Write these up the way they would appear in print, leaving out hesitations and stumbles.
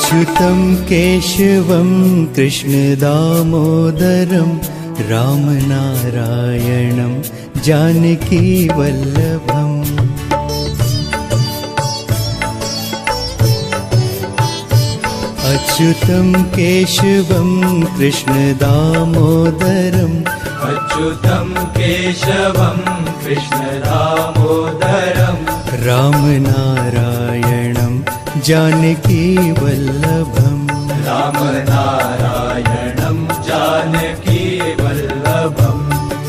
अच्युतं केशवं कृष्णदामोदरं रामनारायणं जानकीवल्लभम्। अच्युतं केशवं कृष्णदामोदरम् अच्युतं केशवं कृष्णदामोदरं रामनारायणं जानकीवल्लभम्। रामनारायणं जानकीवल्लभम्।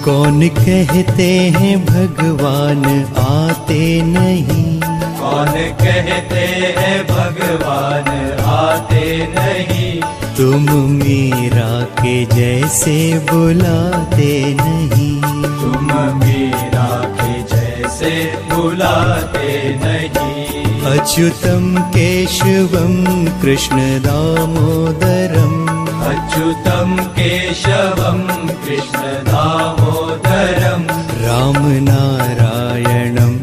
कौन कहते हैं भगवान आते नहीं, कौन कहते हैं भगवान आते नहीं, तुम मीरा के जैसे बुलाते नहीं। तुम मीरा के जैसे बुलाते नहीं। अच्युतं केशवं कृष्णदामोदरम् अच्युतं केशवं कृष्णदामोदरं रामनारायणं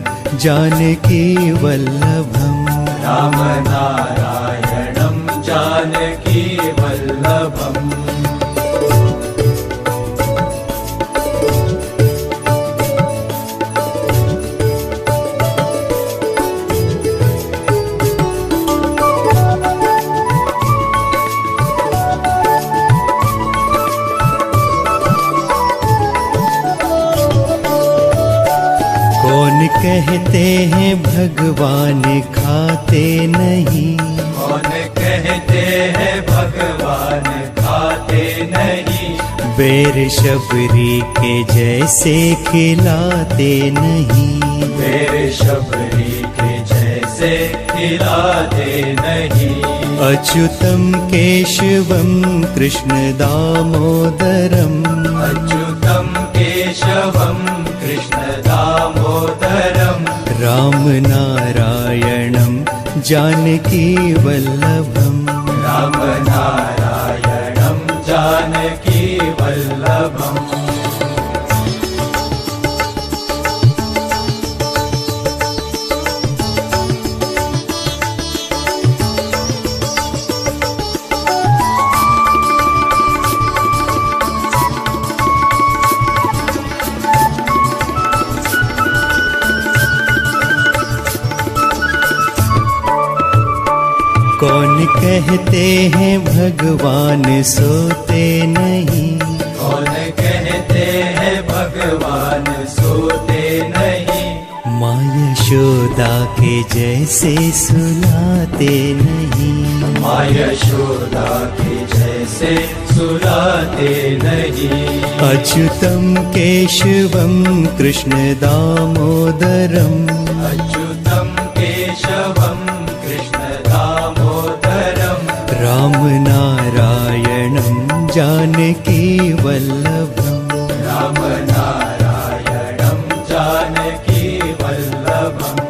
जानकीवल्लभम्। रामनारायणं जानकीवल्लभम्। कौन कहते हैं भगवान खाते नहीं, कौन कहते हैं भगवान खाते नहीं, बेर शबरी के जैसे खिलाते नहीं। मेरे शबरी के जैसे खिलाते नहीं। अच्युतं केशवं कृष्णदामोदरम् अच्युतं केशवं कृष्णदामोदरं रामनारायणं जानकीवल्लभम्। रामनारायणं जानकीवल्लभम्। कौन कहते हैं भगवान सोते नहीं, कौन कहते हैं भगवान सोते नहीं, माँ यशोदा के जैसे सुलाते नहीं। माँ यशोदा के जैसे सुलाते नहीं। अच्युतं केशवं कृष्णदामोदरम् अच्युतं केशवं कृष्णदामोदरं रामनारायणं जानकीवल्लभम्। रामनारायणं जानकीवल्लभम्।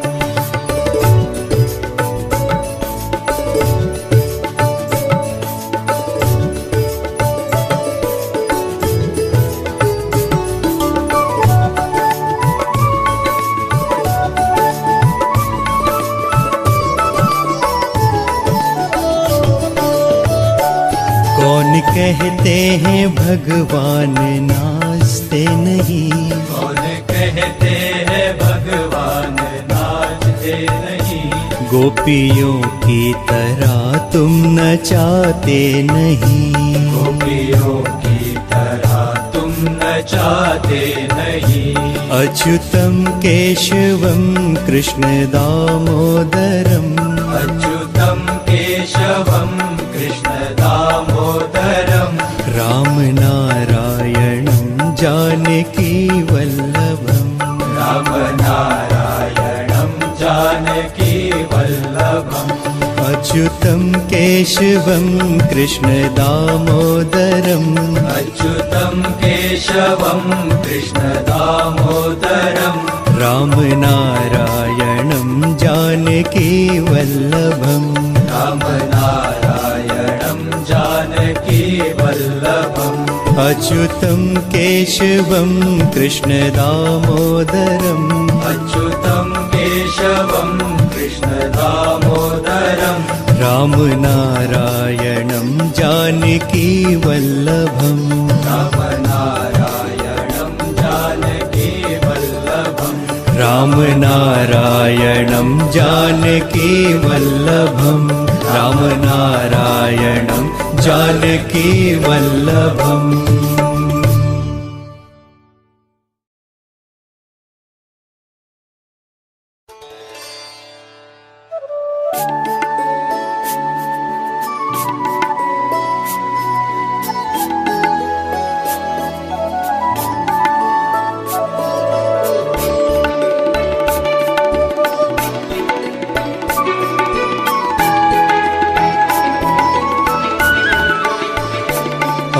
कौन कहते हैं भगवान नाचते नहीं, कौन कहते हैं भगवान नाचते नहीं, गोपियों की तरह तुम नचाते नहीं। गोपियों की तरह तुम नचाते नहीं। अच्युतं केशवं कृष्णदामोदरम् अच्युतं केशवं कृष्णदामोदरं रामनारायणं जानकीवल्लभम्। रामनारायणं जानकीवल्लभम्। अच्युतं केशवं कृष्णदामोदरम् अच्युतं केशवं कृष्णदामोदरं रामनारायणं जानकीवल्लभम्। रामनारायणं जानकीवल्लभम्। अच्युतं केशवं कृष्णदामोदरम् अच्युतं केशवं कृष्णदामोदरं राम नारायणं जानकी वल्लभम् राम नारायणं जानकी वल्लभम् राम नारायणं जानकी वल्लभम् राम नारायणं जानकी वल्लभम्।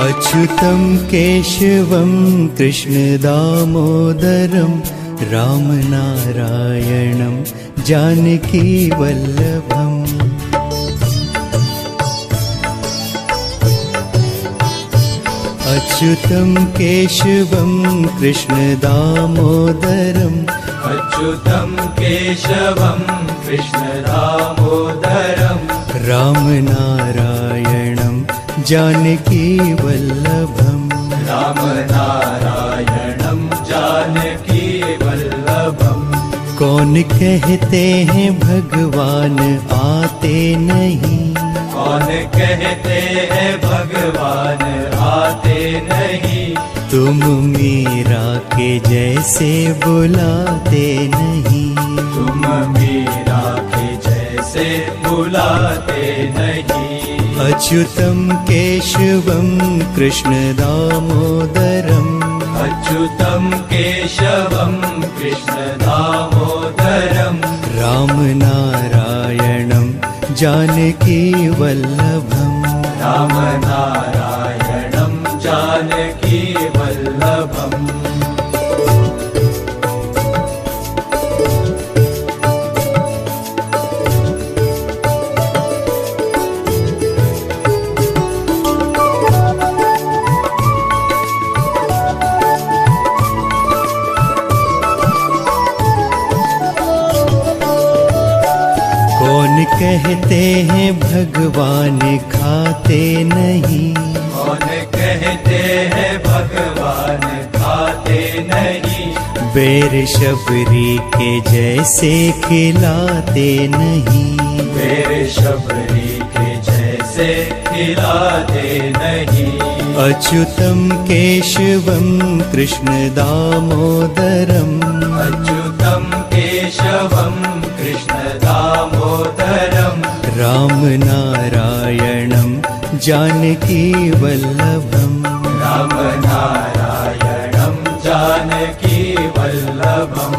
अच्युतं केशवं कृष्णदामोदरं रामनारायणं जानकी वल्लभम् अच्युतं केशवं कृष्णदामोदरम् अच्युतं केशवं कृष्णदामोदरम् रामनारायणं जानकी वल्लभम् राम नारायणं जानकी वल्लभम्। कौन कहते हैं भगवान आते नहीं कौन कहते हैं भगवान आते नहीं तुम मीरा के जैसे बुलाते नहीं तुम मीरा के जैसे बुलाते नहीं अच्युतं केशवं कृष्णदामोदरम् अच्युतं केशवं कृष्णदामोदरम् रामनारायणं जानकी वल्लभम् राम नारायणं जानकी वल्लभम्। कौन कहते हैं भगवान खाते नहीं कौन कहते हैं भगवान खाते नहीं बेर शबरी के जैसे खिलाते नहीं मेरे शबरी के जैसे खिलाते नहीं अच्युतं केशवं कृष्णदामोदरम् अच्युतं केशवं कृष्णदामोदरम् रामनारायणं जानकी वल्लभम् राम नारायणं जानकी वल्लभम्।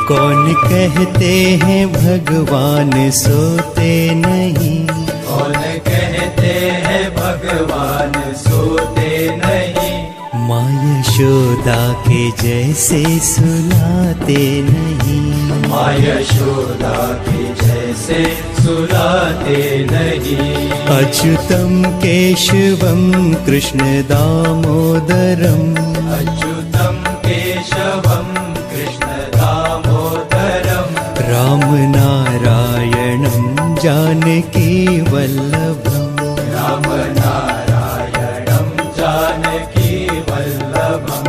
कौन कहते हैं भगवान सोते नहीं कौन कहते हैं भगवान सोते नहीं माँ यशोदा के जैसे सुलाते नहीं माँ यशोदा के जैसे सुलाते नहीं अच्युतं केशवं कृष्णदामोदरम् अच्युतं केशवं कृष्णदामोदरम् रामनारायणं जानकी वल्लभम् राम नारायणं जानकी वल्लभम्।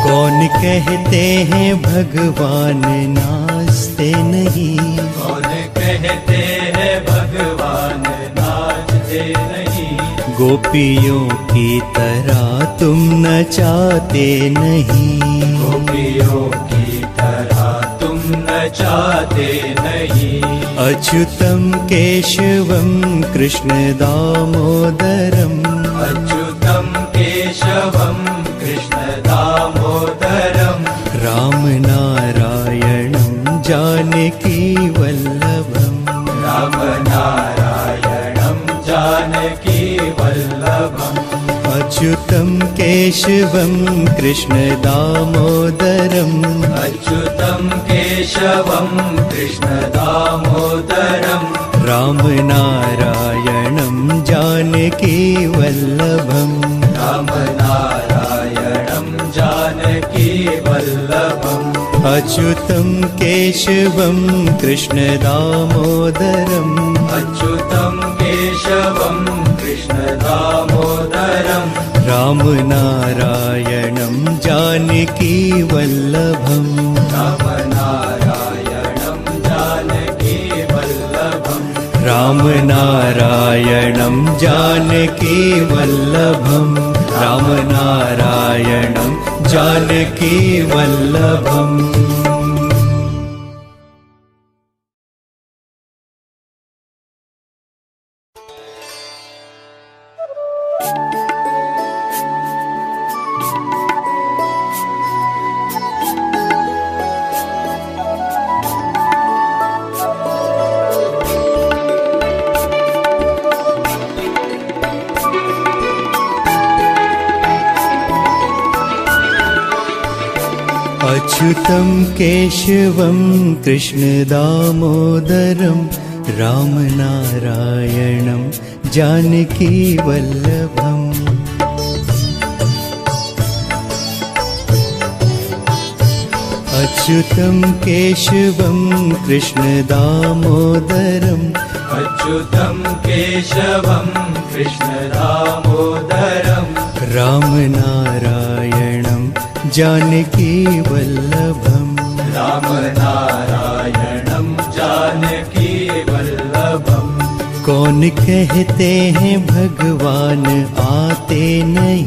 कौन कहते हैं भगवान नाचते नहीं कौन कहते हैं भगवान नाचते नहीं गोपियों की तरह तुम नचाते नहीं गोपियों की तरह तुम चाहते नहीं। अच्युतं केशवं कृष्ण दामोदरम् अच्युतं केशवं कृष्ण दामोदरम् राम नारायणं जानकी वल्लभम् राम नारायणं जानकी वल्लभम्। अच्युतं केशवं कृष्ण दामोदरम् अच्युतं केशवं कृष्ण दामोदरम् राम नारायणं जानकी वल्लभम् राम नारायणं जानकी वल्लभम्। अच्युतं केशवं कृष्ण दामोदरम् अच्युतं केशवं कृष्ण दामोदरम् राम नारायणं जानकी वल्लभम् राम नारायणं जानकी वल्लभम्। राम नारायणं जानकी वल्लभम् राम नारायणं जानकी वल्लभम्। अच्युतं केशवं कृष्ण दामोदरं राम नारायणं जानकी वल्लभम् अच्युतं केशवं कृष्ण दामोदरम् अच्युतं केशवं कृष्ण दामोदरम् राम नारायणं जानकी वल्लभम् राम नारायणं जानकी वल्लभम्। कौन कहते हैं भगवान आते नहीं।